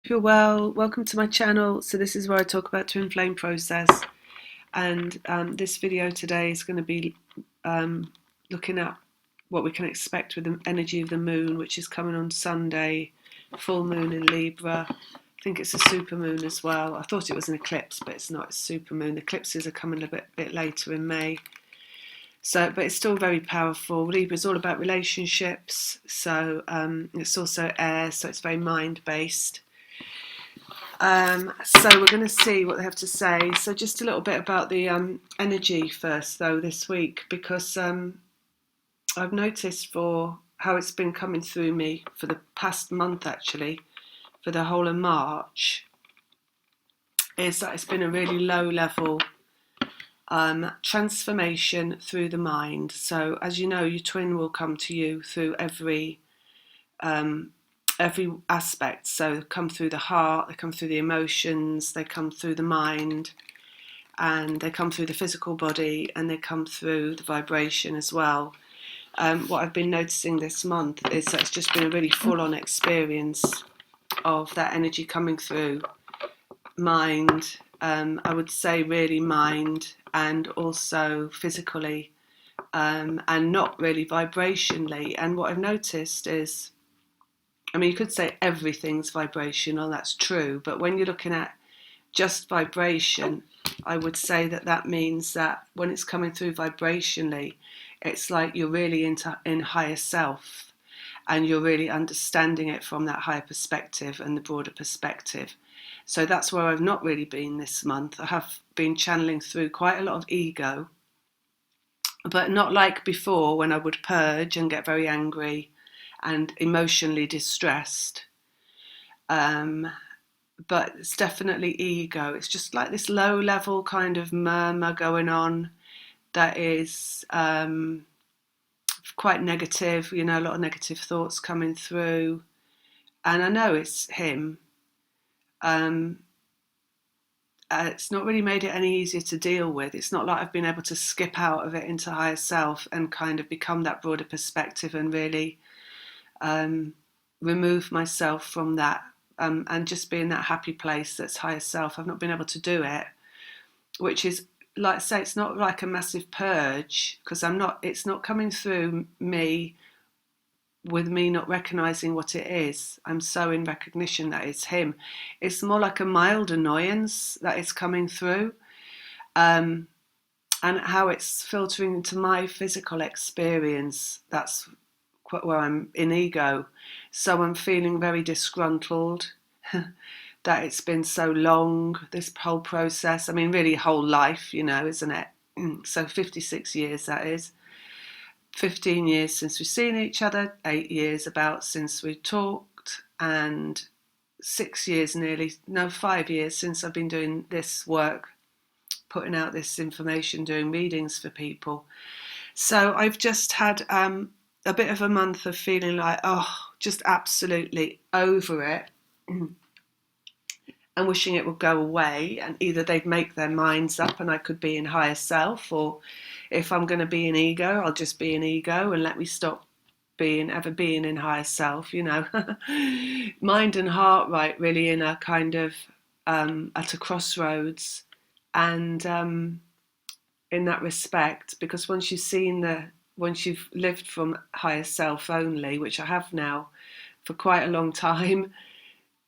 If you're well, welcome to my channel. So this is where I talk about twin flame process, and this video today is going to be looking at what we can expect with the energy of the moon, which is coming on Sunday, full moon in Libra. I think it's a super moon as well. I thought it was an eclipse, but it's not. It's super moon. The eclipses are coming a bit later in May. So, but it's still very powerful. Libra is all about relationships. So it's also air, so it's very mind based. So we're going to see what they have to say. So just a little bit about the energy first, though, this week, because I've noticed for how it's been coming through me for the past month, actually, for the whole of March, is that it's been a really low level transformation through the mind. So as you know, your twin will come to you through every aspect. So they come through the heart, they come through the emotions, they come through the mind, and they come through the physical body, and they come through the vibration as well. What I've been noticing this month is that it's just been a really full-on experience of that energy coming through mind. I would say really mind, and also physically, and not really vibrationally. And what I've noticed is, I mean, you could say everything's vibrational, that's true, but when you're looking at just vibration, I would say that that means that when it's coming through vibrationally, it's like you're really in higher self, and you're really understanding it from that higher perspective and the broader perspective. So that's where I've not really been this month. I have been channeling through quite a lot of ego, but not like before when I would purge and get very angry and emotionally distressed. But it's definitely ego. It's just like this low level kind of murmur going on that is quite negative, you know, a lot of negative thoughts coming through. And I know it's him. It's not really made it any easier to deal with. It's not like I've been able to skip out of it into higher self and kind of become that broader perspective and really remove myself from that, and just be in that happy place that's higher self. I've not been able to do it, which is, like I say, it's not like a massive purge, because it's not coming through me with me not recognizing what it is. I'm so in recognition that it's him. It's more like a mild annoyance that is coming through, and how it's filtering into my physical experience. That's where I'm in ego. So I'm feeling very disgruntled that it's been so long, this whole process. I mean, really, whole life, you know, isn't it? So 56 years, that is. 15 years since we've seen each other, 8 years about since we talked, and 6 years nearly, no, 5 years since I've been doing this work, putting out this information, doing readings for people. So I've just had a bit of a month of feeling like, oh, just absolutely over it and wishing it would go away, and either they'd make their minds up and I could be in higher self, or if I'm going to be in ego, I'll just be in ego and let me stop ever being in higher self, you know. Mind and heart, right, really in a kind of at a crossroads, and in that respect, because once you've lived from higher self only, which I have now for quite a long time,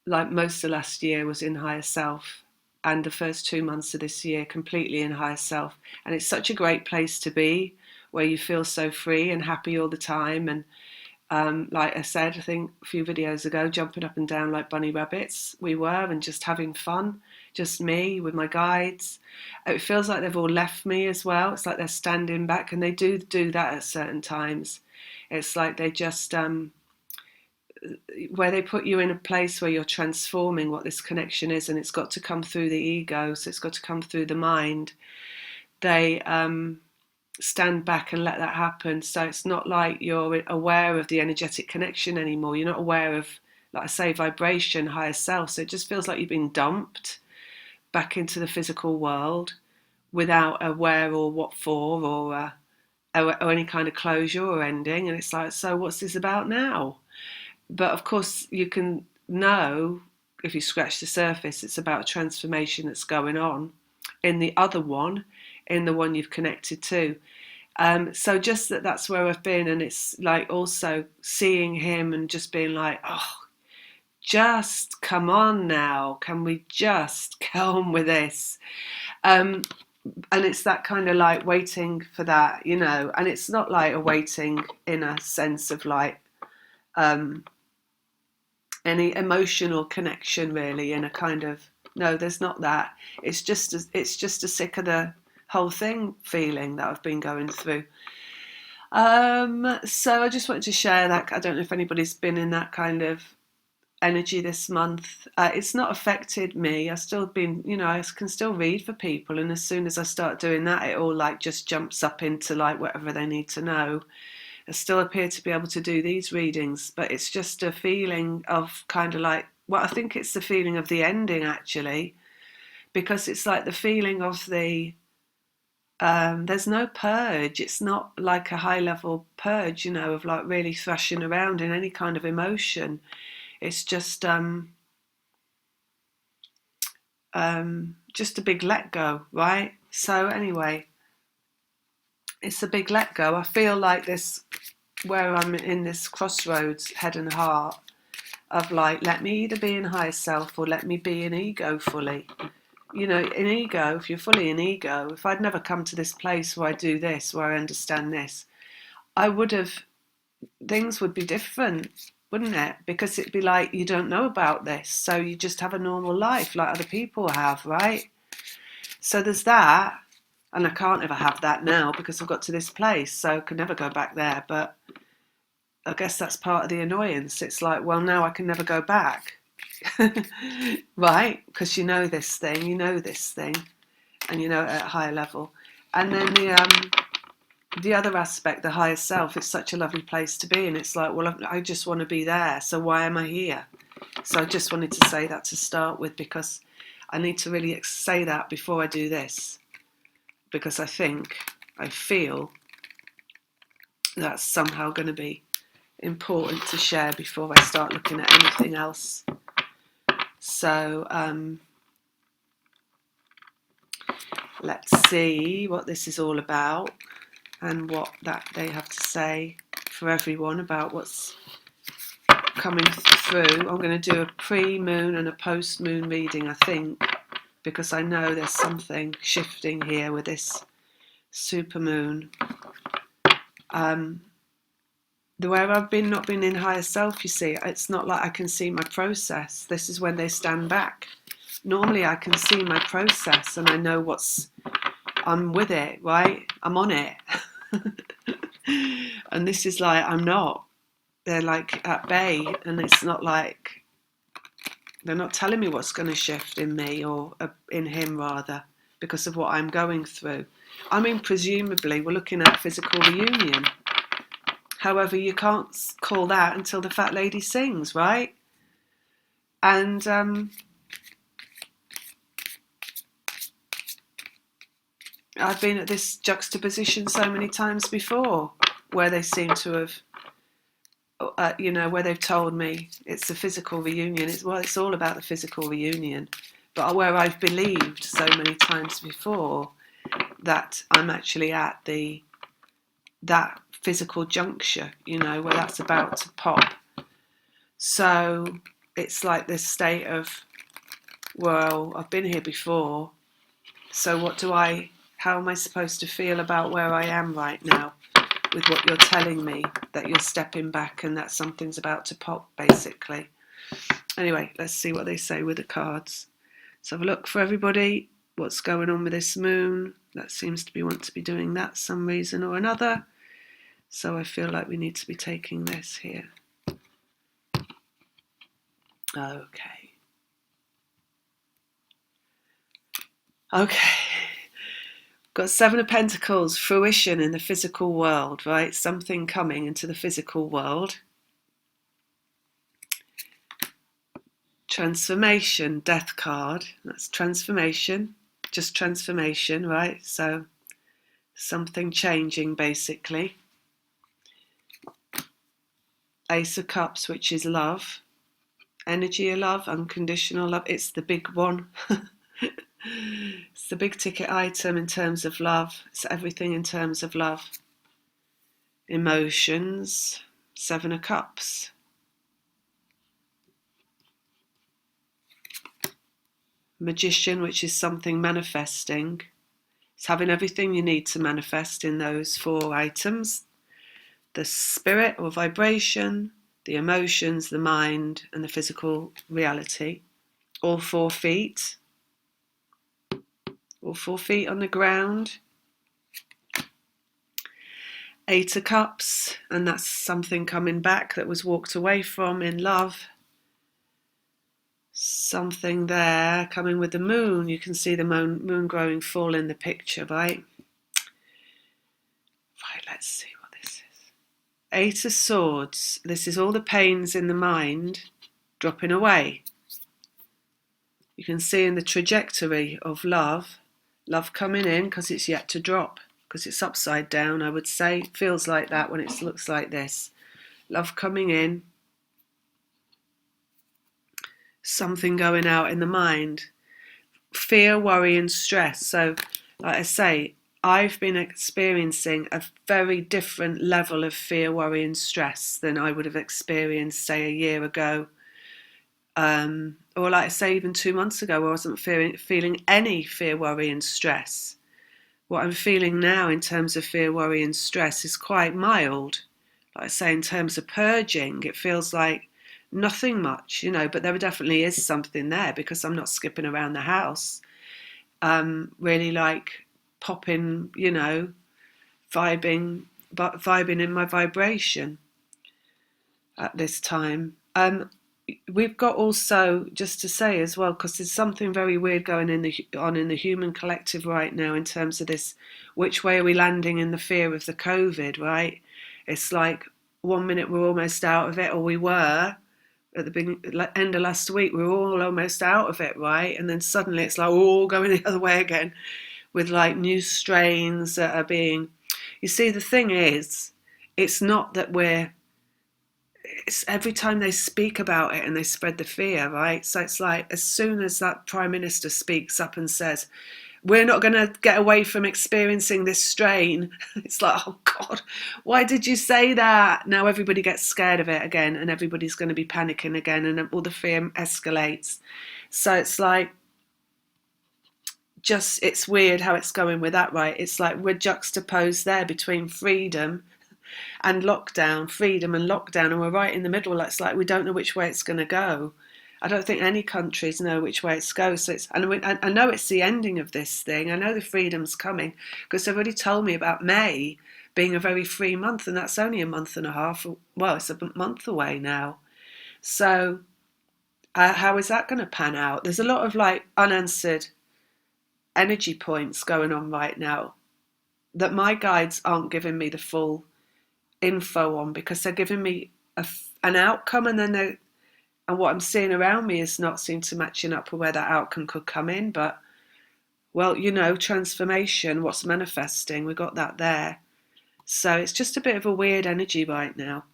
like most of last year was in higher self, and the first 2 months of this year completely in higher self. And it's such a great place to be, where you feel so free and happy all the time. And like I said, I think a few videos ago, jumping up and down like bunny rabbits we were, and just having fun, just me with my guides. It feels like they've all left me as well. It's like they're standing back, and they do that at certain times. It's like they just where they put you in a place where you're transforming what this connection is, and it's got to come through the ego, so it's got to come through the mind. They stand back and let that happen. So it's not like you're aware of the energetic connection anymore. You're not aware of, like I say, vibration, higher self. So it just feels like you've been dumped back into the physical world without aware or what for, or any kind of closure or ending. And it's like, so what's this about now? But of course, you can know if you scratch the surface, it's about a transformation that's going on in the other one, in the one you've connected to. So just that's where I've been, and it's like also seeing him and just being like, oh, just come on now, can we just get on with this? And it's that kind of like waiting for that, you know, and it's not like a waiting in a sense of like any emotional connection really, in a kind of, no, there's not that. It's just a sick of the whole thing feeling that I've been going through. So I just wanted to share that. I don't know if anybody's been in that kind of energy this month. It's not affected me. I've still been, you know, I can still read for people, and as soon as I start doing that, it all like just jumps up into like whatever they need to know. I still appear to be able to do these readings, but it's just a feeling of kind of like, well, I think it's the feeling of the ending actually, because it's like the feeling of the there's no purge. It's not like a high level purge, you know, of like really thrashing around in any kind of emotion. It's just a big let go, right? So anyway, it's a big let go. I feel like this, where I'm in this crossroads, head and heart, of like, let me either be in higher self or let me be in ego fully. You know, in ego, if you're fully in ego, if I'd never come to this place where I do this, where I understand this, I would have, things would be different, wouldn't it? Because it'd be like, you don't know about this, so you just have a normal life like other people have, right? So there's that, and I can't ever have that now because I've got to this place, so I can never go back there. But I guess that's part of the annoyance. It's like, well, now I can never go back. Right? Because you know this thing, and you know it at a higher level. And then the other aspect, the higher self, it's such a lovely place to be, and it's like, well, I just want to be there, so why am I here? So I just wanted to say that to start with, because I need to really say that before I do this, because I feel that's somehow going to be important to share before I start looking at anything else. So let's see what this is all about and what that they have to say for everyone about what's coming through. I'm going to do a pre-moon and a post-moon reading, I think, because I know there's something shifting here with this supermoon. Where I've not been in higher self, you see, it's not like I can see my process. This is when they stand back. Normally I can see my process and I know I'm with it, right? I'm on it. And this is like, I'm not. They're like at bay, and it's not like, they're not telling me what's going to shift in me, or in him rather, because of what I'm going through. I mean, presumably we're looking at physical reunion. However, you can't call that until the fat lady sings, right? And I've been at this juxtaposition so many times before, where they seem to have, where they've told me it's a physical reunion. It's all about the physical reunion. But where I've believed so many times before that I'm actually at that physical juncture, where that's about to pop. So it's like this state of, well, I've been here before, so how am I supposed to feel about where I am right now with what you're telling me, that you're stepping back and that something's about to pop, basically. Anyway, let's see what they say with the cards. Let's have a look for everybody. What's going on with this moon? That seems to want to be doing that some reason or another. So I feel like we need to be taking this here. Okay. Got Seven of Pentacles, fruition in the physical world, right? Something coming into the physical world. Transformation, Death card. That's transformation, just transformation, right? So something changing, basically. Ace of Cups, which is love. Energy of love, unconditional love. It's the big one. It's the big ticket item in terms of love. It's everything in terms of love. Emotions, Seven of Cups. Magician, which is something manifesting. It's having everything you need to manifest in those 4 items. The spirit or vibration, the emotions, the mind, and the physical reality. All 4 feet. All 4 feet on the ground. 8 of Cups, and that's something coming back that was walked away from in love. Something there coming with the moon. You can see the moon growing full in the picture, right? Right, let's see what this is. 8 of Swords. This is all the pains in the mind dropping away. You can see in the trajectory of love coming in because it's yet to drop, because it's upside down, I would say. It feels like that when it looks like this. Love coming in, something going out in the mind. Fear, worry and stress. So, like I say, I've been experiencing a very different level of fear, worry and stress than I would have experienced, say, a year ago. Or like I say, even 2 months ago, I wasn't feeling any fear, worry and stress. What I'm feeling now in terms of fear, worry and stress is quite mild. Like I say, in terms of purging, it feels like nothing much, but there definitely is something there because I'm not skipping around the house. Really like popping, vibing in my vibration at this time. We've got also, just to say as well, because there's something very weird going on in the human collective right now in terms of this, which way are we landing in the fear of the COVID, right? It's like 1 minute we're almost out of it, or we were at the end of last week, we were all almost out of it, right? And then suddenly it's like we're all going the other way again with like new strains that are being... You see, the thing is, it's not that it's every time they speak about it and they spread the fear, right? So it's like as soon as that Prime Minister speaks up and says, we're not going to get away from experiencing this strain, it's like, oh God, why did you say that? Now everybody gets scared of it again and everybody's going to be panicking again and all the fear escalates. So it's like, it's weird how it's going with that, right? It's like we're juxtaposed there between freedom and lockdown, and we're right in the middle. It's like we don't know which way it's going to go. I don't think any countries know which way it's going. So I know it's the ending of this thing. I know the freedom's coming because they've already told me about May being a very free month, and that's only a month and a half. Well, it's a month away now. So how is that going to pan out? There's a lot of like unanswered energy points going on right now that my guides aren't giving me the full info on because they're giving me an outcome and what I'm seeing around me is not seem to matching up with where that outcome could come in. But well, transformation, what's manifesting, we got that there. So it's just a bit of a weird energy right now.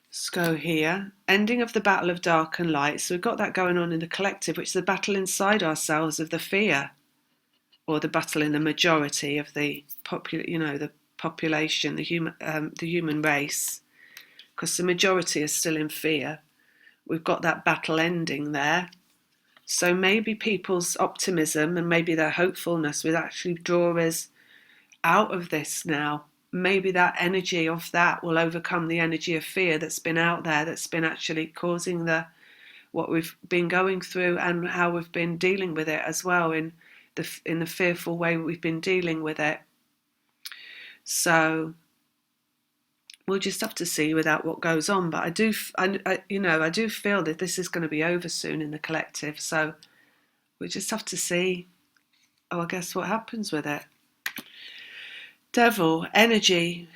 Let's go here. Ending of the battle of dark and light. So we've got that going on in the collective, which is the battle inside ourselves of the fear, or the battle in the majority of the population, the human race, because the majority are still in fear. We've got that battle ending there. So maybe people's optimism and maybe their hopefulness will actually draw us out of this now. Maybe that energy of that will overcome the energy of fear that's been out there, that's been actually causing what we've been going through and how we've been dealing with it as well in the fearful way we've been dealing with it. So we'll just have to see without what goes on. But I do feel that this is going to be over soon in the collective. So we just have to see, I guess, what happens with it. Devil, energy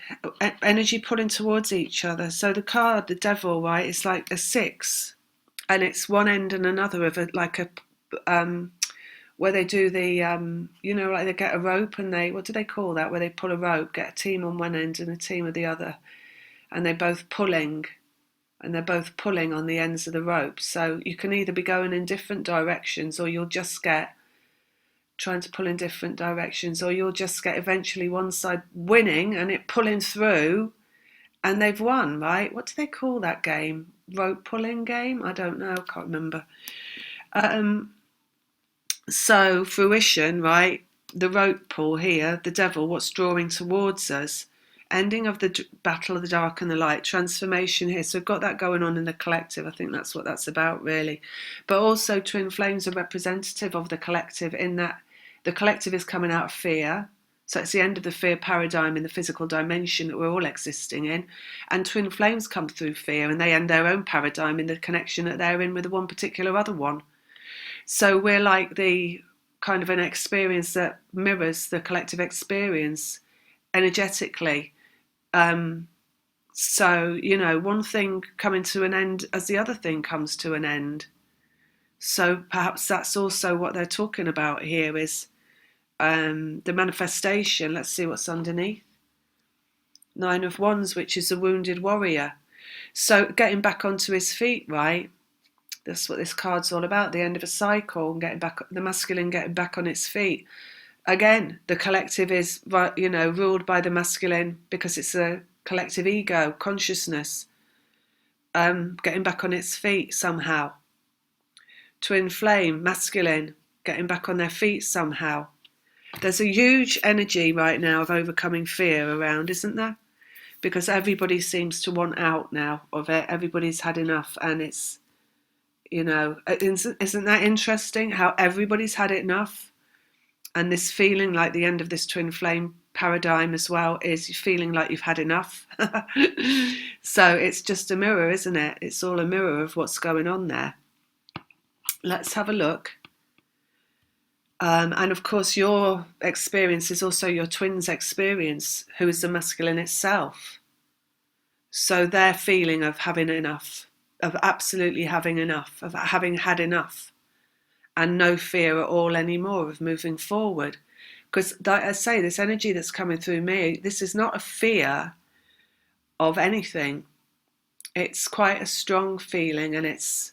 pulling towards each other. So the card, the devil, right, it's like a 6, and it's one end and another of it, like a where they do the like they get a rope and what do they call that? Where they pull a rope, get a team on one end and a team at the other, and they're both pulling. and they're both pulling on the ends of the rope. So you can either be going in different directions, or you'll just get trying to pull in different directions, or you'll just get eventually one side winning and it pulling through, and they've won, right? What do they call that game? Rope pulling game? I don't know, I can't remember. So fruition, right? The rope pull here, the devil, what's drawing towards us. Ending of the battle of the dark and the light, transformation here. So we've got that going on in the collective. I think that's what that's about, really. But also twin flames are representative of the collective, in that the collective is coming out of fear. So it's the end of the fear paradigm in the physical dimension that we're all existing in. And twin flames come through fear, and they end their own paradigm in the connection that they're in with the one particular other one. So we're like the kind of an experience that mirrors the collective experience energetically. So, you know, one thing coming to an end as the other thing comes to an end. So perhaps that's also what they're talking about here, is the manifestation. Let's see what's underneath. 9 of Wands, which is the wounded warrior. So getting back onto his feet, right? That's what this card's all about, the end of a cycle, and getting back, the masculine getting back on its feet. Again, the collective is, you know, ruled by the masculine because it's a collective ego, consciousness, getting back on its feet somehow. Twin flame, masculine, getting back on their feet somehow. There's a huge energy right now of overcoming fear around, isn't there? Because everybody seems to want out now of it. Everybody's had enough, and it's, you know, isn't that interesting how everybody's had enough? And this feeling like the end of this twin flame paradigm as well is feeling like you've had enough. So it's just a mirror, isn't it? It's all a mirror of what's going on there. Let's have a look. And of course, your experience is also your twin's experience, who is the masculine itself. So their feeling of having enough, of absolutely having enough, of having had enough, and no fear at all anymore of moving forward. Because, like I say, this energy that's coming through me, this is not a fear of anything. It's quite a strong feeling, and it's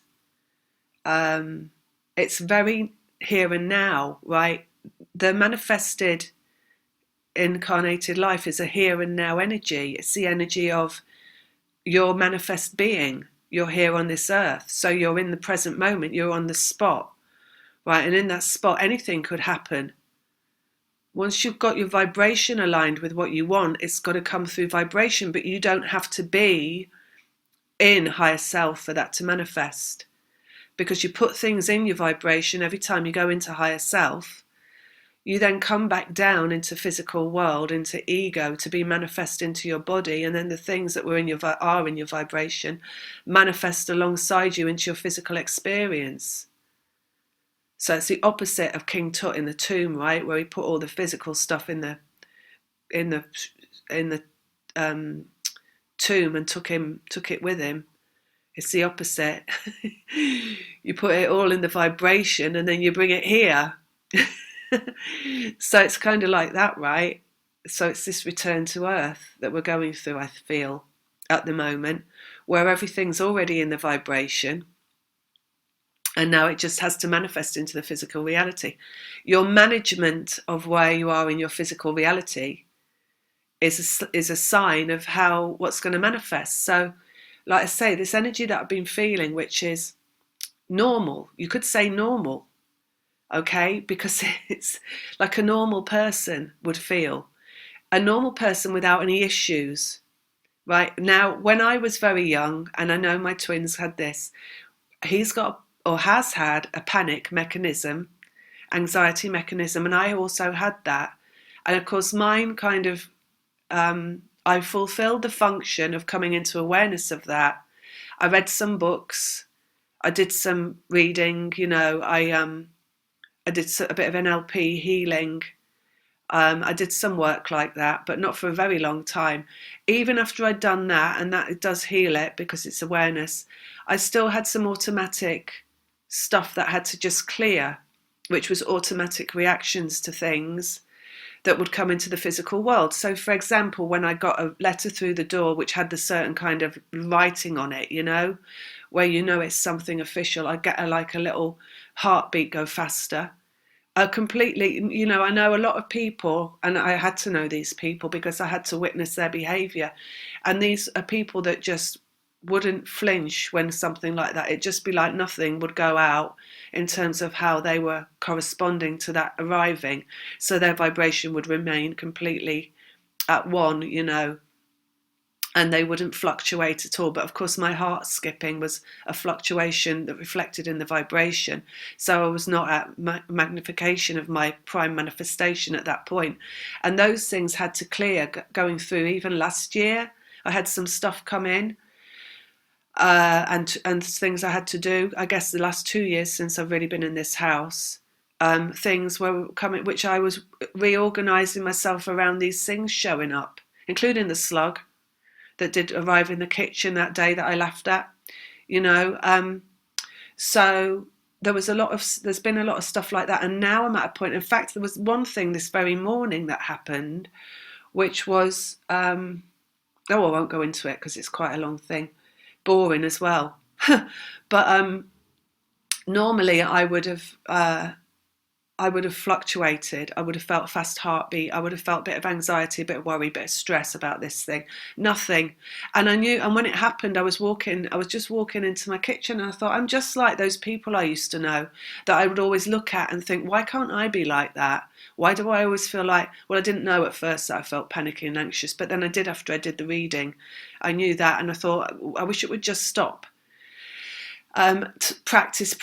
very here and now, right? The manifested incarnated life is a here and now energy. It's the energy of your manifest being. You're here on this earth, so you're in the present moment, you're on the spot. Right, and in that spot, anything could happen. Once you've got your vibration aligned with what you want, it's got to come through vibration, but you don't have to be in higher self for that to manifest. Because you put things in your vibration every time you go into higher self, you then come back down into physical world, into ego, to be manifest into your body, and then the things that are in your vibration manifest alongside you into your physical experience. So it's the opposite of King Tut in the tomb, right, where he put all the physical stuff in the tomb and took it with him. It's the opposite. You put it all in the vibration and then you bring it here. So it's kind of like that, right? So it's this return to earth that we're going through, I feel, at the moment, where everything's already in the vibration. And now it just has to manifest into the physical reality. Your management of where you are in your physical reality is a sign of what's going to manifest. So, like I say, this energy that I've been feeling, which is normal, you could say normal, okay? Because it's like a normal person would feel. A normal person without any issues, right? Now, when I was very young, and I know my twins had this, he's got or has had a panic mechanism, anxiety mechanism, and I also had that. And of course, mine kind of, I fulfilled the function of coming into awareness of that. I read some books, I did some reading, you know, I did a bit of NLP healing. I did some work like that, but not for a very long time. Even after I'd done that, and that it does heal it because it's awareness, I still had some automatic stuff that had to just clear, which was automatic reactions to things that would come into the physical world. So, for example, when I got a letter through the door which had the certain kind of writing on it, where it's something official, I get like a little heartbeat go faster. Completely, I know a lot of people, and I had to know these people because I had to witness their behaviour. And these are people that just wouldn't flinch when something like that, it'd just be like nothing would go out in terms of how they were corresponding to that arriving. So their vibration would remain completely at one, and they wouldn't fluctuate at all. But of course, my heart skipping was a fluctuation that reflected in the vibration. So I was not at magnification of my prime manifestation at that point. And those things had to clear going through. Even last year, I had some stuff come in, and things I had to do. I guess the last 2 years since I've really been in this house, things were coming, which I was reorganizing myself around these things showing up, including the slug that did arrive in the kitchen that day that I laughed at, so there's been a lot of stuff like that. And now I'm at a point, in fact, there was one thing this very morning that happened, which was, I won't go into it because it's quite a long thing, boring as well. But normally I would have fluctuated. I would have felt fast heartbeat. I would have felt a bit of anxiety, a bit of worry, a bit of stress about this thing. Nothing. And I knew, and when it happened, I was just walking into my kitchen, and I thought, I'm just like those people I used to know that I would always look at and think, why can't I be like that? Why do I always feel like, well, I didn't know at first that I felt panicky and anxious, but then I did after I did the reading. I knew that, and I thought, I wish it would just stop. Practice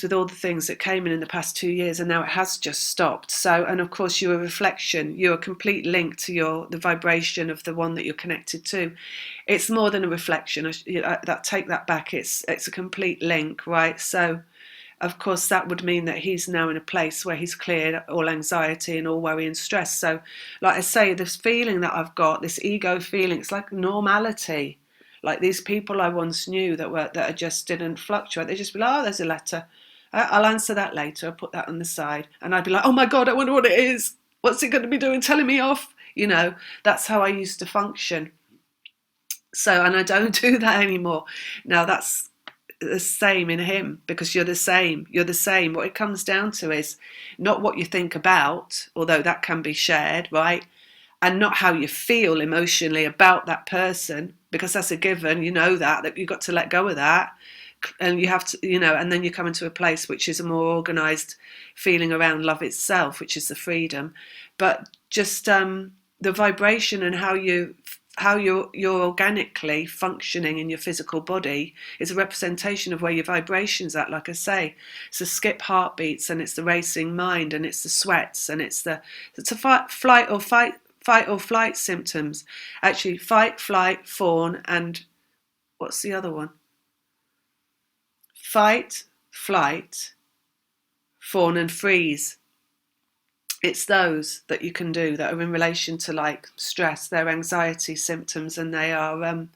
with all the things that came in the past 2 years, and now it has just stopped. So, and of course, you're a reflection, you're a complete link to the vibration of the one that you're connected to. It's more than a reflection. Take that back. It's a complete link, right? So, of course, that would mean that he's now in a place where he's cleared all anxiety and all worry and stress. So, like I say, this feeling that I've got, this ego feeling, it's like normality. Like these people I once knew that just didn't fluctuate. They just be like, oh, there's a letter. I'll answer that later. I'll put that on the side. And I'd be like, oh my God, I wonder what it is. What's it going to be doing? Telling me off? That's how I used to function. So, and I don't do that anymore. Now that's the same in him, because you're the same. You're the same. What it comes down to is not what you think about, although that can be shared, right? And not how you feel emotionally about that person, because that's a given. That you've got to let go of that, and you have to, and then you come into a place which is a more organized feeling around love itself, which is the freedom. But just the vibration and how you're organically functioning in your physical body is a representation of where your vibration's at. Like I say, it's the skip heartbeats, and it's the racing mind, and it's the sweats, and it's a fight or flight symptoms. Actually, fight, flight, fawn, and what's the other one? Fight, flight, fawn, and freeze. It's those that you can do that are in relation to like stress. They're anxiety symptoms, and they are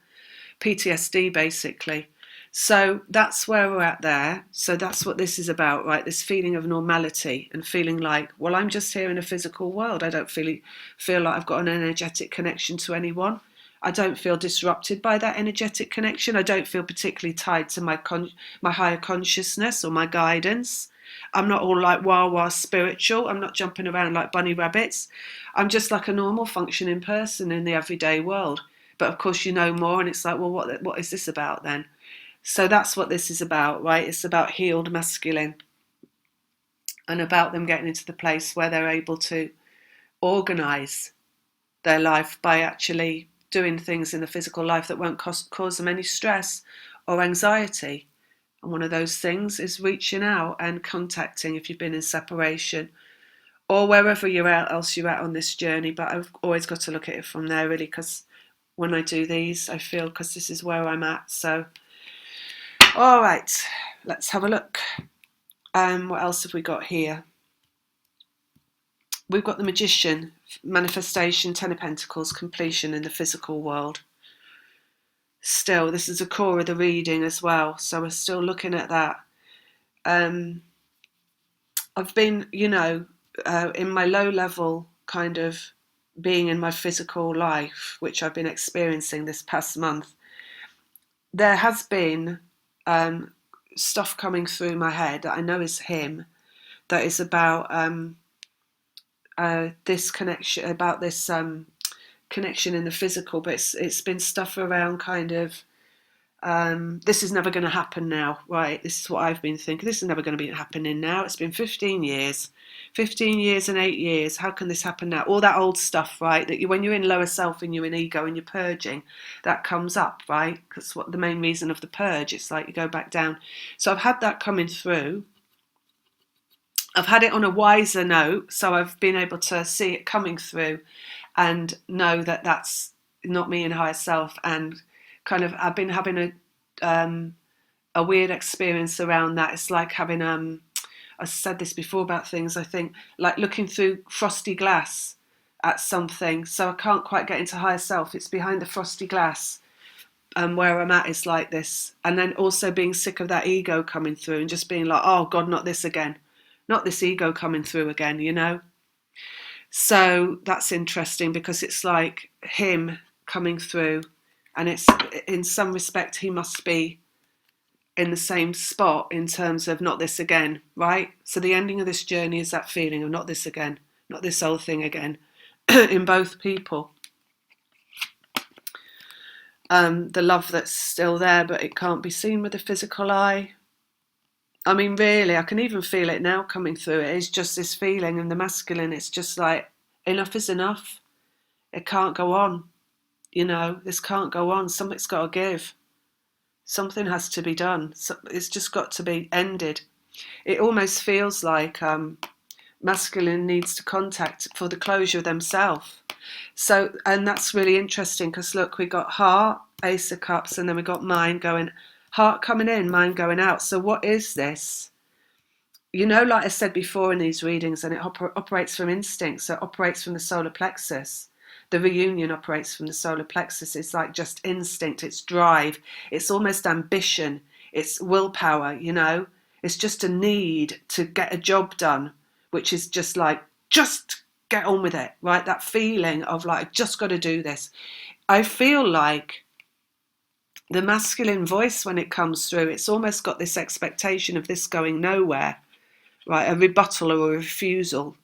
PTSD basically. So that's where we're at there. So that's what this is about, right? This feeling of normality and feeling like, well, I'm just here in a physical world. I don't feel like I've got an energetic connection to anyone. I don't feel disrupted by that energetic connection. I don't feel particularly tied to my higher consciousness or my guidance. I'm not all like wah spiritual. I'm not jumping around like bunny rabbits. I'm just like a normal functioning person in the everyday world. But of course, more, and it's like, well, what is this about then? So that's what this is about, right? It's about healed masculine, and about them getting into the place where they're able to organise their life by actually doing things in the physical life that won't cause them any stress or anxiety. And one of those things is reaching out and contacting if you've been in separation, or wherever else you're at on this journey. But I've always got to look at it from there, really, because when I do these, I feel, because this is where I'm at. So all right, let's have a look. What else have we got here? We've got the Magician, manifestation, Ten of Pentacles, completion in the physical world. Still, this is the core of the reading as well, so we're still looking at that. I've been, in my low level kind of being in my physical life, which I've been experiencing this past month, there has been stuff coming through my head that I know is him, that is about this connection, about this connection in the physical, but it's been stuff around kind of this is never going to happen now, right? This is what I've been thinking. This is never going to be happening now. It's been 15 years and 8 years. How can this happen now? All that old stuff, right? That when you're in lower self and you're in ego and you're purging, that comes up, right? That's what the main reason of the purge. It's like you go back down. So I've had that coming through. I've had it on a wiser note, so I've been able to see it coming through and know that that's not me in higher self. And kind of, I've been having a weird experience around that. It's like having I said this before about things, I think, like looking through frosty glass at something. So I can't quite get into higher self. It's behind the frosty glass. Where I'm at is like this. And then also being sick of that ego coming through and just being like, oh God, not this again. Not this ego coming through again, you know? So that's interesting because it's like him coming through, and it's in some respect he must be in the same spot in terms of not this again, right? So the ending of this journey is that feeling of not this again, not this old thing again, in both people. The love that's still there, but it can't be seen with the physical eye. I mean, really, I can even feel it now coming through. It is just this feeling, and the masculine, it's just like, enough is enough. It can't go on. You know, this can't go on. Something's got to give. Something has to be done. So it's just got to be ended. It almost feels like masculine needs to contact for the closure of themselves. So, and that's really interesting because look, we got heart, Ace of Cups, and then we got mind going, heart coming in, mind going out. So what is this? You know, like I said before in these readings, and it operates from instinct, so it operates from the solar plexus. The reunion operates from the solar plexus. It's like just instinct, it's drive, it's almost ambition, it's willpower, you know. It's just a need to get a job done, which is just like, just get on with it, right? That feeling of like, I just got to do this. I feel like the masculine voice, when it comes through, it's almost got this expectation of this going nowhere, right? A rebuttal or a refusal,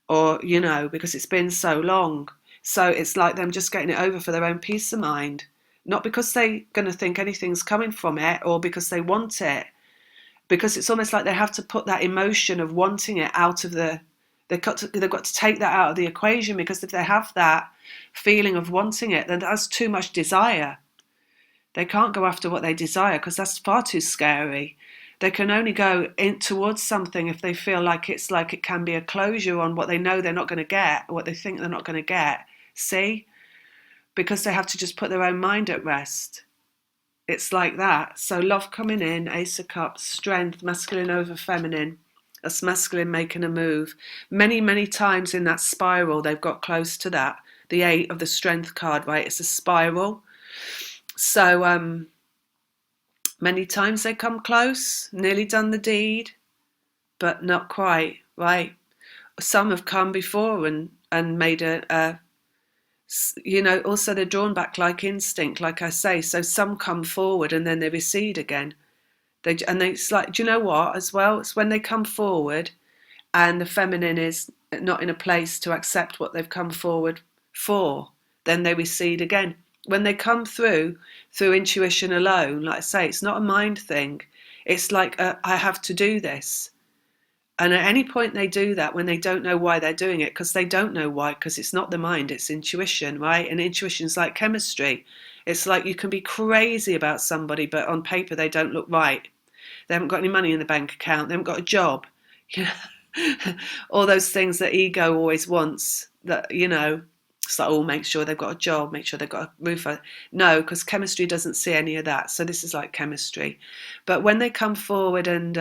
or, you know, because it's been so long. So it's like them just getting it over for their own peace of mind, not because they're going to think anything's coming from it or because they want it, because it's almost like they have to put that emotion of wanting it out of they've got to take that out of the equation, because if they have that feeling of wanting it, then that's too much desire. They can't go after what they desire because that's far too scary. They can only go in towards something if they feel like it's like it can be a closure on what they know they're not going to get, what they think they're not going to get. See? Because they have to just put their own mind at rest. It's like that. So love coming in, Ace of Cups, strength, masculine over feminine. That's masculine making a move. Many, many times in that spiral, they've got close to that. The 8 of the strength card, right? It's a spiral. So many times they come close, nearly done the deed, but not quite, right? Some have come before and made you know, also they're drawn back like instinct, like I say. So some come forward and then they recede again. It's like, do you know what, as well? It's when they come forward and the feminine is not in a place to accept what they've come forward for, then they recede again. When they come through intuition alone, like I say, it's not a mind thing. It's like, I have to do this. And at any point they do that when they don't know why they're doing it, because they don't know why, because it's not the mind, it's intuition, right? And intuition's like chemistry. It's like you can be crazy about somebody, but on paper they don't look right. They haven't got any money in the bank account. They haven't got a job. You know? All those things that ego always wants, that, you know, it's like, oh, make sure they've got a job, make sure they've got a roof over. No, because chemistry doesn't see any of that. So this is like chemistry. But when they come forward and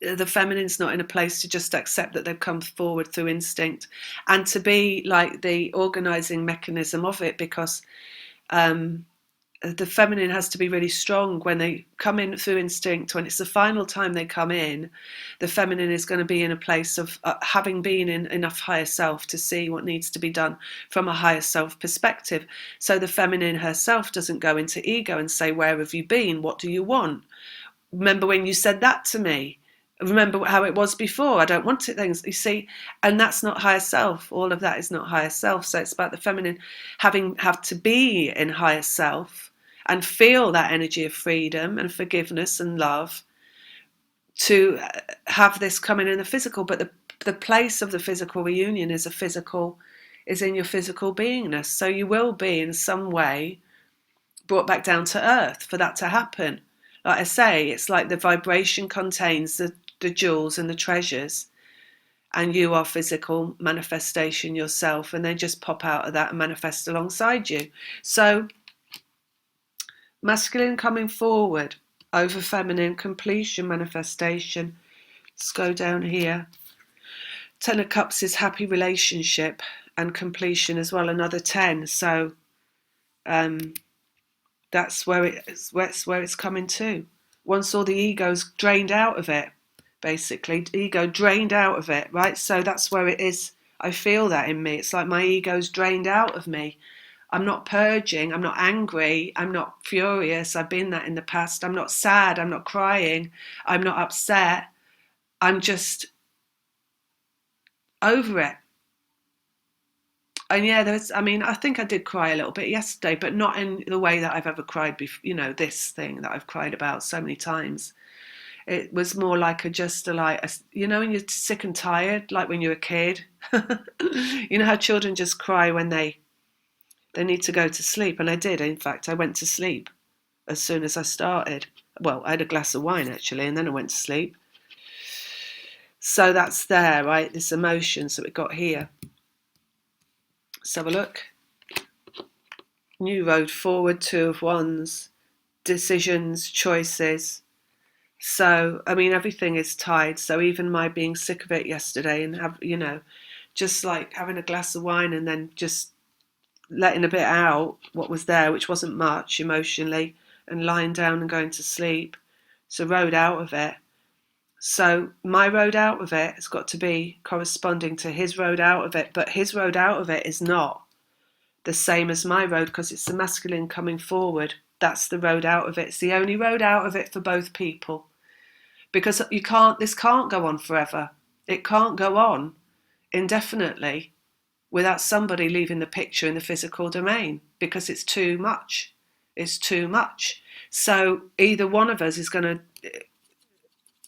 the feminine's not in a place to just accept that they've come forward through instinct and to be like the organising mechanism of it, because the feminine has to be really strong when they come in through instinct. When it's the final time they come in, the feminine is going to be in a place of having been in enough higher self to see what needs to be done from a higher self perspective. So the feminine herself doesn't go into ego and say, where have you been? What do you want? Remember when you said that to me? Remember how it was before? I don't want it, things, you see, and that's not higher self. All of that is not higher self. So it's about the feminine have to be in higher self and feel that energy of freedom and forgiveness and love to have this coming in the physical. But the place of the physical reunion is in your physical beingness. So you will be in some way brought back down to earth for that to happen. Like I say, it's like the vibration contains the jewels and the treasures, and you are physical manifestation yourself, and they just pop out of that and manifest alongside you. So masculine coming forward over feminine, completion, manifestation. Let's go down here. Ten of Cups is happy relationship and completion as well, another 10. So that's where it's coming to. Once all the ego's drained out of it, basically, ego drained out of it, right? So that's where it is. I feel that in me. It's like my ego's drained out of me. I'm not purging, I'm not angry, I'm not furious. I've been that in the past. I'm not sad, I'm not crying, I'm not upset. I'm just over it. And yeah, I think I did cry a little bit yesterday, but not in the way that I've ever cried before, this thing that I've cried about so many times. It was more like when you're sick and tired, like when you're a kid. You know how children just cry when they need to go to sleep. And I did. In fact, I went to sleep as soon as I started. Well, I had a glass of wine, actually, and then I went to sleep. So that's there, right? This emotion. So it got here. Let's have a look. New road forward, 2 of Wands. Decisions, choices. So, everything is tied. So even my being sick of it yesterday and just like having a glass of wine and then just letting a bit out what was there, which wasn't much emotionally, and lying down and going to sleep. So road out of it. So my road out of it has got to be corresponding to his road out of it, but his road out of it is not the same as my road because it's the masculine coming forward. That's the road out of it. It's the only road out of it for both people. Because this can't go on forever. It can't go on indefinitely without somebody leaving the picture in the physical domain because it's too much. It's too much. So either one of us is going to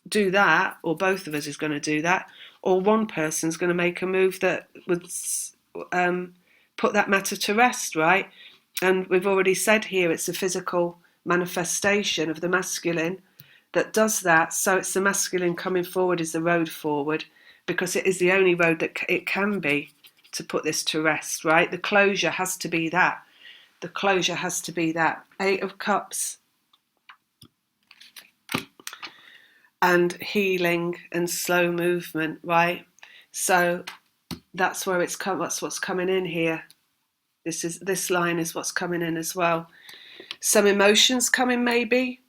do that, or both of us is going to do that, or one person's going to make a move that would put that matter to rest, right? And we've already said here it's a physical manifestation of the masculine that does that. So it's the masculine coming forward is the road forward because it is the only road that it can be to put this to rest, right? The closure has to be that. The closure has to be that. 8 of Cups and healing and slow movement, right? So that's where that's what's coming in here. This line is what's coming in as well. Some emotions coming maybe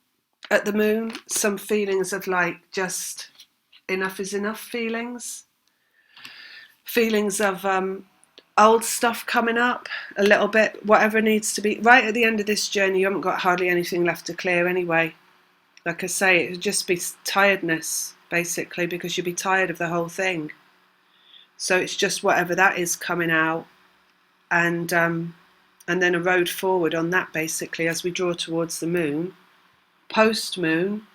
at the moon, some feelings of like just enough is enough feelings of old stuff coming up a little bit, whatever needs to be. Right at the end of this journey, you haven't got hardly anything left to clear anyway. Like I say, it would just be tiredness, basically, because you'd be tired of the whole thing. So it's just whatever that is coming out, and then a road forward on that, basically, as we draw towards the moon. Post-moon,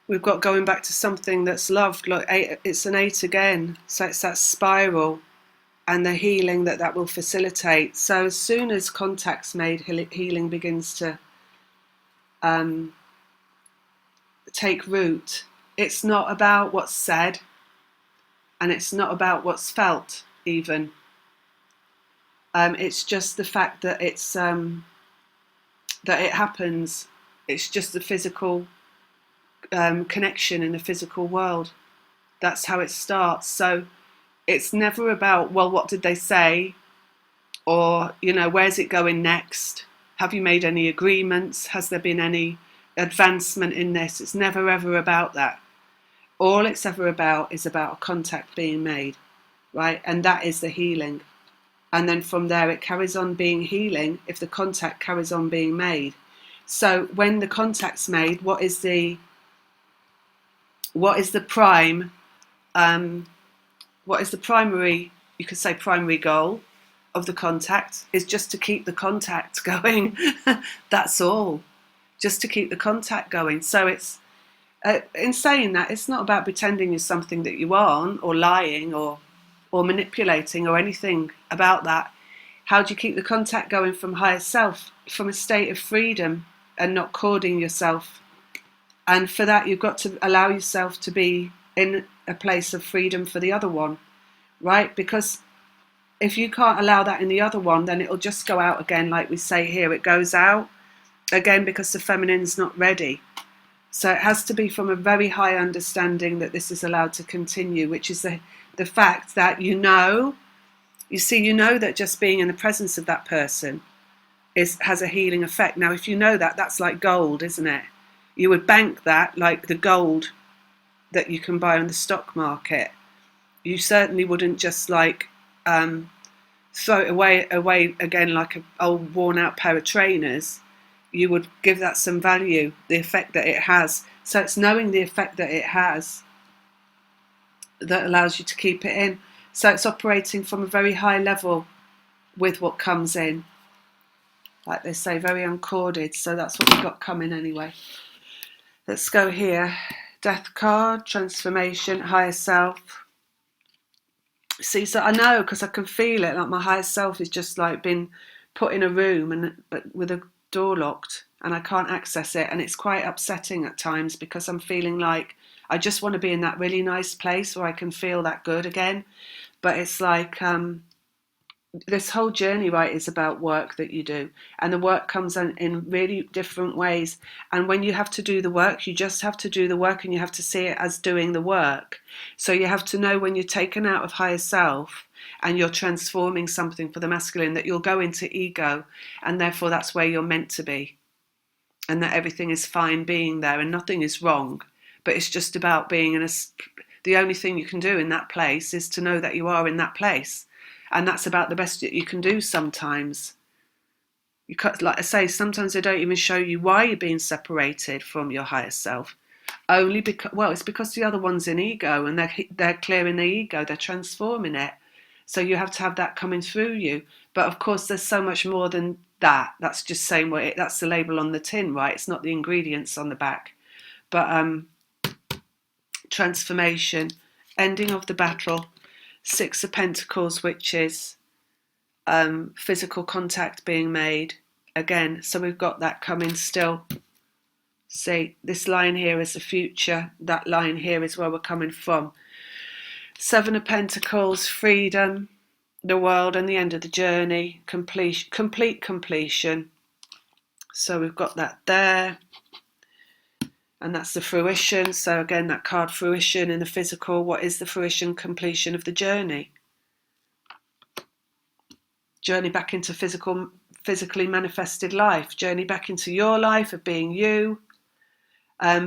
we've got going back to something that's loved. Look, it's an 8 again, so it's that spiral and the healing that will facilitate. So as soon as contact's made, healing begins to take root. It's not about what's said, and it's not about what's felt even. It's just the fact that that it happens. It's just the physical connection in the physical world. That's how it starts. So it's never about, well, what did they say? or, where's it going next? Have you made any agreements? Has there been any advancement in this? It's never ever about that. All it's ever about is about a contact being made, right? And that is the healing. And then from there it carries on being healing if the contact carries on being made. So when the contact's made, what is the prime, what is the primary, you could say primary goal of the contact is just to keep the contact going. That's all, just to keep the contact going. So it's, in saying that, it's not about pretending you're something that you aren't, or lying, or manipulating, or anything about that. How do you keep the contact going from higher self, from a state of freedom and not cording yourself? And for that, you've got to allow yourself to be in a place of freedom for the other one, right? Because if you can't allow that in the other one, then it'll just go out again, like we say here. It goes out again because the feminine's not ready. So it has to be from a very high understanding that this is allowed to continue, which is the fact that that just being in the presence of that person has a healing effect. Now, if you know that, that's like gold, isn't it? You would bank that like the gold that you can buy on the stock market. You certainly wouldn't just like throw it away again like an old worn out pair of trainers. You would give that some value, the effect that it has. So it's knowing the effect that it has that allows you to keep it in. So it's operating from a very high level with what comes in. Like they say, very uncorded. So that's what we've got coming anyway. Let's go here. Death card, transformation, higher self. See, so I know, because I can feel it, like my higher self is just like been put in a room but with a door locked, and I can't access it, and it's quite upsetting at times because I'm feeling like I just want to be in that really nice place where I can feel that good again. But it's like this whole journey, right, is about work that you do, and the work comes in really different ways. And when you have to do the work, you just have to do the work, and you have to see it as doing the work. So you have to know when you're taken out of higher self and you're transforming something for the masculine, that you'll go into ego, and therefore that's where you're meant to be, and that everything is fine being there and nothing is wrong. But it's just about being in the only thing you can do in that place is to know that you are in that place. And that's about the best that you can do sometimes. Like I say, sometimes they don't even show you why you're being separated from your higher self. Only because, it's because the other one's in ego, and they're clearing the ego, they're transforming it. So you have to have that coming through you. But of course, there's so much more than that. That's just saying that's the label on the tin, right? It's not the ingredients on the back. But transformation, ending of the battle. Six of Pentacles, which is physical contact being made again. So we've got that coming still. See, this line here is the future. That line here is where we're coming from. Seven of Pentacles, freedom, the world, and the end of the journey. Complete completion. So we've got that there. And that's the fruition. So again, that card fruition in the physical. What is the fruition? Completion of the journey. Journey back into physically manifested life. Journey back into your life of being you.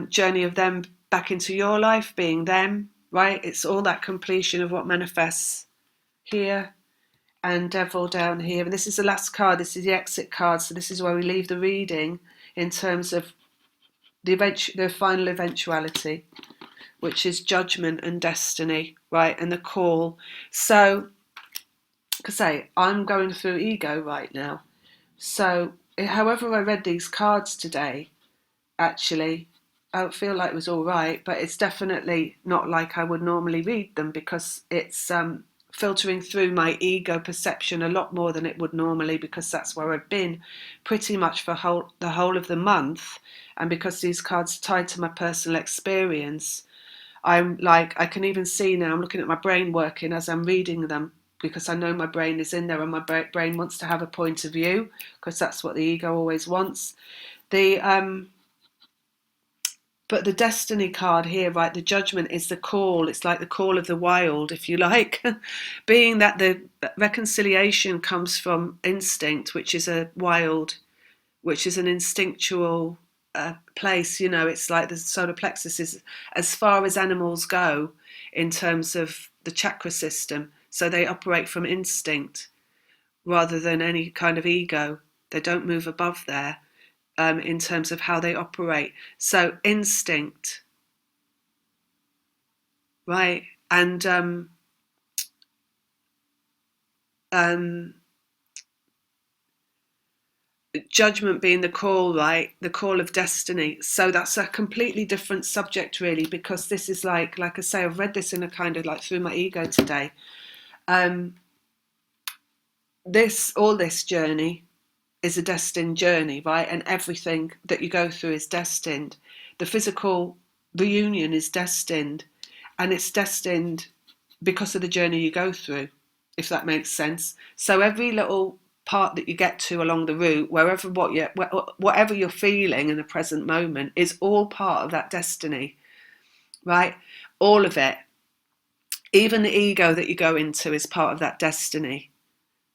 Journey of them back into your life being them. Right? It's all that completion of what manifests here. And Devil down here. And this is the last card. This is the exit card. So this is where we leave the reading in terms of the final eventuality, which is judgment and destiny, right? And the call. So, like I say, I'm going through ego right now. So, however I read these cards today, actually, I feel like it was all right, but it's definitely not like I would normally read them, because it's filtering through my ego perception a lot more than it would normally, because that's where I've been pretty much for the whole of the month. And because these cards are tied to my personal experience, I'm like, I can even see now, I'm looking at my brain working as I'm reading them, because I know my brain is in there, and my brain wants to have a point of view, because that's what the ego always wants. The But the destiny card here, right, the judgment is the call. It's like the call of the wild, if you like. Being that the reconciliation comes from instinct, which is a wild, which is an instinctual place. It's like the solar plexus is as far as animals go in terms of the chakra system. So they operate from instinct rather than any kind of ego. They don't move above there. In terms of how they operate. So instinct, right? And judgment being the call, right? The call of destiny. So that's a completely different subject, really, because this is like I say, I've read this in a kind of like through my ego today. This journey is a destined journey, right? And everything that you go through is destined. The physical reunion is destined, and it's destined because of the journey you go through, if that makes sense. So every little part that you get to along the route, whatever you're feeling in the present moment, is all part of that destiny, right? All of it. Even the ego that you go into is part of that destiny.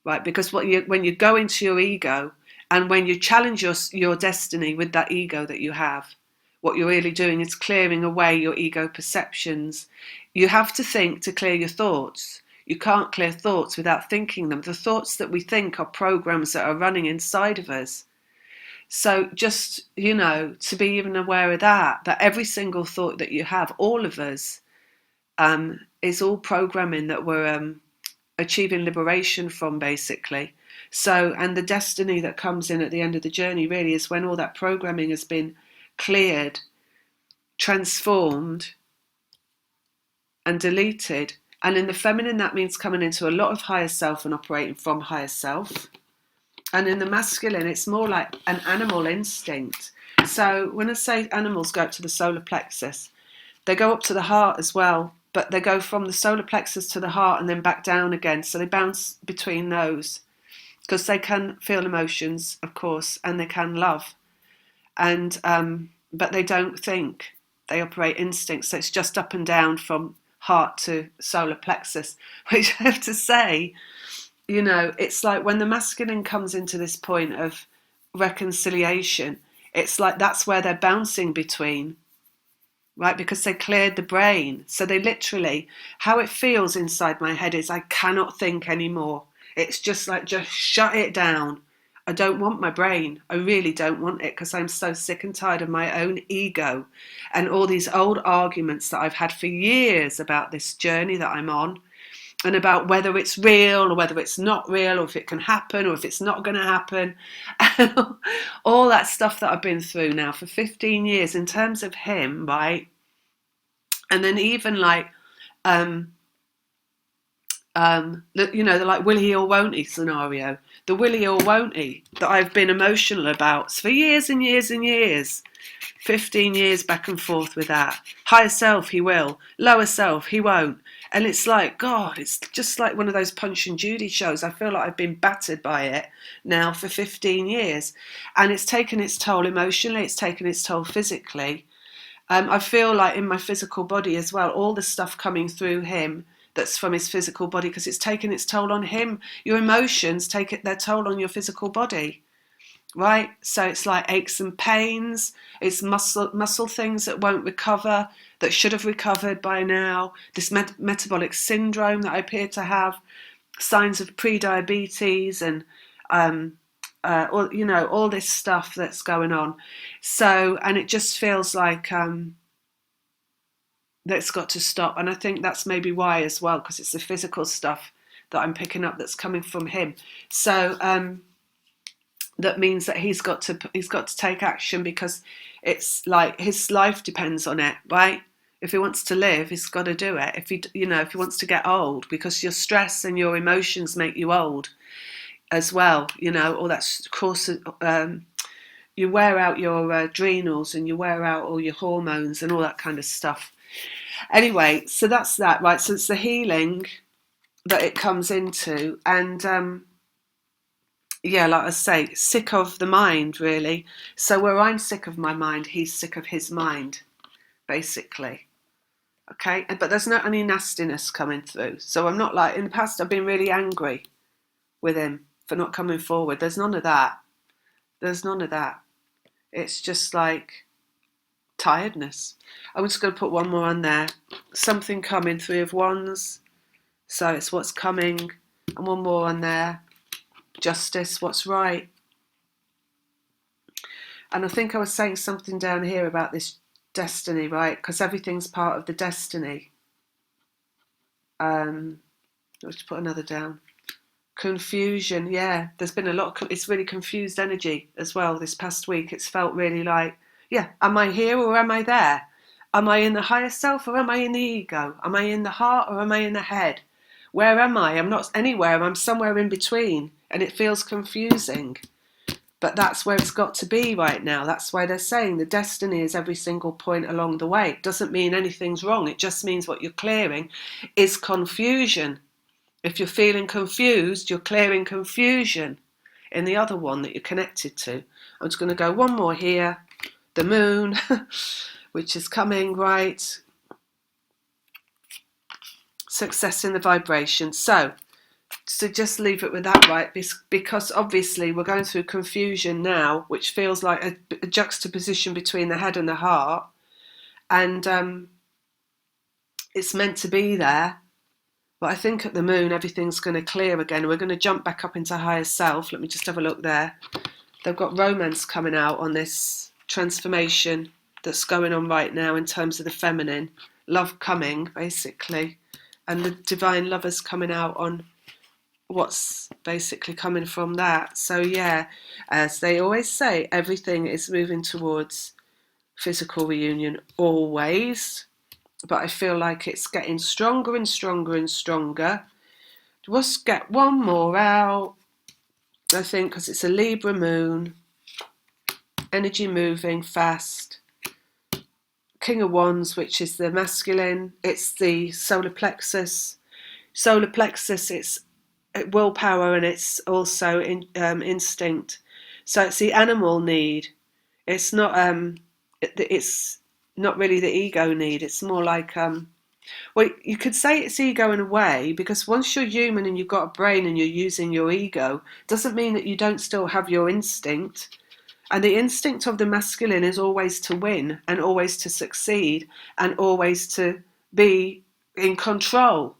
Right, because when you go into your ego and when you challenge your destiny with that ego that you have, what you're really doing is clearing away your ego perceptions. You have to think to clear your thoughts. You can't clear thoughts without thinking them. The thoughts that we think are programs that are running inside of us. So just, to be even aware of that every single thought that you have, all of us, is all programming that we're achieving liberation from, basically. So, and the destiny that comes in at the end of the journey really is when all that programming has been cleared, transformed, and deleted. And in the feminine, that means coming into a lot of higher self and operating from higher self. And in the masculine, it's more like an animal instinct. So when I say animals go up to the solar plexus, they go up to the heart as well, but they go from the solar plexus to the heart and then back down again. So they bounce between those because they can feel emotions, of course, and they can love. And but they don't think. They operate instincts. So it's just up and down from heart to solar plexus, which I have to say, it's like when the masculine comes into this point of reconciliation, it's like that's where they're bouncing between. Right, because they cleared the brain. So they literally, how it feels inside my head is I cannot think anymore. It's just like, just shut it down. I don't want my brain. I really don't want it because I'm so sick and tired of my own ego and all these old arguments that I've had for years about this journey that I'm on and about whether it's real or whether it's not real or if it can happen or if it's not going to happen. All that stuff that I've been through now for 15 years in terms of him, right? And then even like, the like will he or won't he scenario. The will he or won't he that I've been emotional about for years and years and years. 15 years back and forth with that. Higher self, he will. Lower self, he won't. And it's like, God, it's just like one of those Punch and Judy shows. I feel like I've been battered by it now for 15 years. And it's taken its toll emotionally. It's taken its toll physically. I feel like in my physical body as well, all the stuff coming through him that's from his physical body, because it's taken its toll on him. Your emotions take their toll on your physical body. Right, so it's like aches and pains, it's muscle things that won't recover, that should have recovered by now, this metabolic syndrome that I appear to have, signs of pre-diabetes and all this stuff that's going on. So, and it just feels like that's got to stop. And I think that's maybe why as well, because it's the physical stuff that I'm picking up that's coming from him. So that means that he's got to take action, because it's like his life depends on it, right? If he wants to live, he's got to do it. If he wants to get old, because your stress and your emotions make you old as well, all that, of course, you wear out your adrenals and you wear out all your hormones and all that kind of stuff. Anyway, so that's that, right? So it's the healing that it comes into, and yeah, like I say, sick of the mind, really. So where I'm sick of my mind, he's sick of his mind. basically. Okay, but there's not any nastiness coming through. So I'm not like, in the past I've been really angry with him for not coming forward. There's none of that. There's none of that. It's just like tiredness. I'm just going to put one more on there. Something coming, Three of Wands. So it's what's coming. And one more on there. Justice, what's right. And I think I was saying something down here about this destiny, right? Because everything's part of the destiny. Let's put another down. Confusion, yeah. There's been a lot of, it's really confused energy as well this past week. It's felt really like, yeah, am I here or am I there? Am I in the higher self or am I in the ego? Am I in the heart or am I in the head? Where am I? I'm not anywhere. I'm somewhere in between. And it feels confusing. But that's where it's got to be right now. That's why they're saying the destiny is every single point along the way. It doesn't mean anything's wrong. It just means what you're clearing is confusion. If you're feeling confused, you're clearing confusion in the other one that you're connected to. I'm just going to go one more here. The moon, which is coming, right? Success in the vibration. So just leave it with that, right? Because obviously we're going through confusion now, which feels like a juxtaposition between the head and the heart. And it's meant to be there. But I think at the moon, everything's going to clear again. We're going to jump back up into higher self. Let me just have a look there. They've got romance coming out on this transformation that's going on right now in terms of the feminine. Love coming, basically. And the divine lovers coming out on what's basically coming from that. So yeah, as they always say, everything is moving towards physical reunion always. But I feel like it's getting stronger and stronger and stronger. Let's get one more out, I think, because it's a Libra moon. Energy moving fast. King of Wands, which is the masculine. It's the solar plexus. Solar plexus, it's willpower and it's also instinct. So it's the animal need. It's not it's not really the ego need. It's more like well, you could say it's ego in a way, because once you're human and you've got a brain and you're using your ego, doesn't mean that you don't still have your instinct. And the instinct of the masculine is always to win and always to succeed and always to be in control,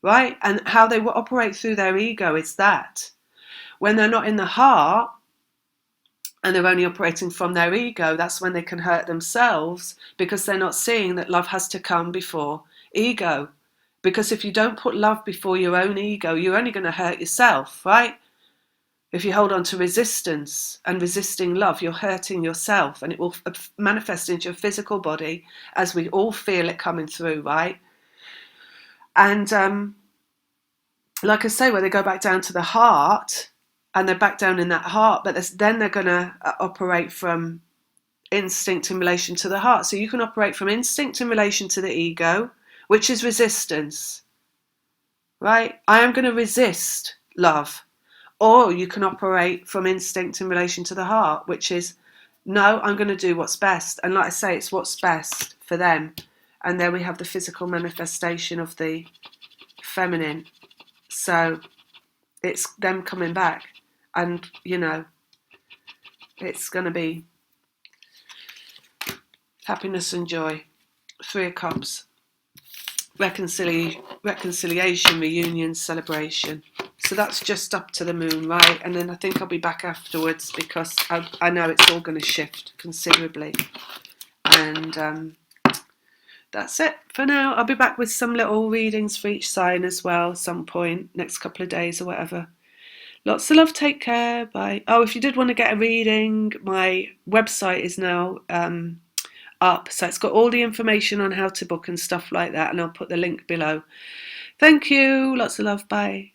right? And how they will operate through their ego is that. When they're not in the heart and they're only operating from their ego, that's when they can hurt themselves, because they're not seeing that love has to come before ego. Because if you don't put love before your own ego, you're only going to hurt yourself, right? If you hold on to resistance and resisting love, you're hurting yourself, and it will manifest into your physical body as we all feel it coming through, right? And like I say, where they go back down to the heart, and they're back down in that heart, but then they're going to operate from instinct in relation to the heart. So you can operate from instinct in relation to the ego, which is resistance, right? I am going to resist love. Or you can operate from instinct in relation to the heart, which is, no, I'm going to do what's best. And like I say, it's what's best for them. And then we have the physical manifestation of the feminine. So it's them coming back. And, you know, it's going to be happiness and joy. 3 of Cups. Reconciliation, reunion, celebration. So that's just up to the moon, right? And then I think I'll be back afterwards, because I know it's all going to shift considerably. And that's it for now. I'll be back with some little readings for each sign as well, some point, next couple of days or whatever. Lots of love, take care, bye. Oh, if you did want to get a reading, my website is now up. So it's got all the information on how to book and stuff like that, and I'll put the link below. Thank you, lots of love, bye.